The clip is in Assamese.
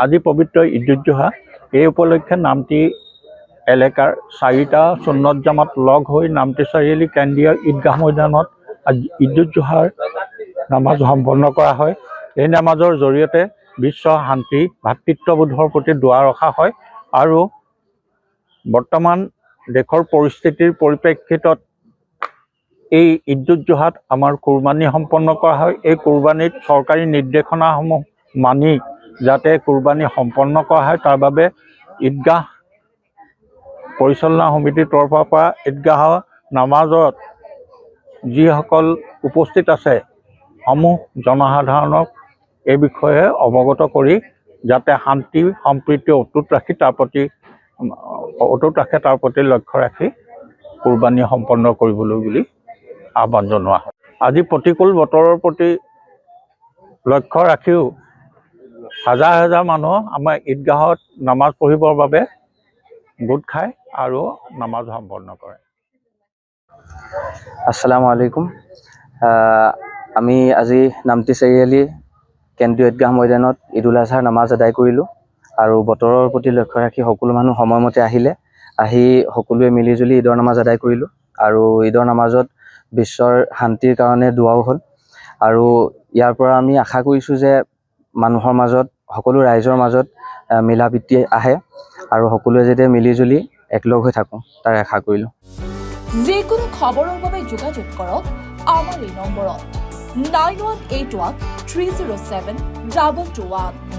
আজি পবিত্ৰ ঈদ-উজ-জোহা। এই উপলক্ষে নামটি এলেকাৰ 4টা সুন্নত জামাত লগ হৈ নামটি চাৰিআলি কেন্দ্ৰীয় ঈদগাহ ময়দানত আজি ঈদ-উজ-জোহাৰ নামাজ সম্পন্ন কৰা হয়। এই নামাজৰ জৰিয়তে বিশ্ব শান্তি ভাতৃত্ববোধৰ প্ৰতি দুৱা ৰখা হয় আৰু বৰ্তমান দেশৰ পৰিস্থিতিৰ পৰিপ্ৰেক্ষিতত এই ঈদ-উজ-জোহাত আমাৰ কুৰবানী সম্পন্ন কৰা হয়। এই কুৰবানীত চৰকাৰী নিৰ্দেশনাসমূহ মানি যাতে কুৰবানী সম্পন্ন কৰা হয় তাৰ বাবে ঈদগাহ পৰিচালনা সমিতিৰ তৰফৰ পৰা ঈদগাহৰ নামাজত যিসকল উপস্থিত আছে সমূহ জনসাধাৰণক এই বিষয়ে অৱগত কৰি যাতে শান্তি সম্প্ৰীতি অটুট ৰাখে তাৰ প্ৰতি লক্ষ্য ৰাখি কুৰবানী সম্পন্ন কৰিবলৈ বুলি আহ্বান জনোৱা হয়। আজি প্ৰতিকূল বতৰৰ প্ৰতি লক্ষ্য ৰাখিও হাজাৰ হাজাৰ মানুহ আমাৰ ঈদগাহত নামাজ পঢ়িবৰ বাবে গোট খায় আৰু নামাজ সম্পন্ন কৰে। আসসালামু আলাইকুম। আমি আজি নামটি চাৰিআলি কেন্দ্ৰীয় ঈদগাহ ময়দানত ঈদ-উল আজহাৰ নামাজ আদায় কৰিলোঁ আৰু বতৰৰ প্ৰতি লক্ষ্য ৰাখি সকলো মানুহ সময়মতে আহি সকলোৱে মিলিজুলি ঈদৰ নামাজ আদায় কৰিলোঁ আৰু ঈদৰ নামাজত বিশ্বৰ শান্তিৰ কাৰণে দুৱাও হ'ল আৰু ইয়াৰ পৰা আমি আশা কৰিছোঁ যে মানুহৰ মাজত সকলো ৰাইজৰ মাজত মিলা প্ৰীতি আহে আৰু সকলোৱে যাতে মিলিজুলি একলগ হৈ থাকোঁ তাৰ আশা কৰিলোঁ। যিকোনো খবৰৰ বাবে যোগাযোগ কৰক আমাৰ এই নম্বৰত 9181 307 221।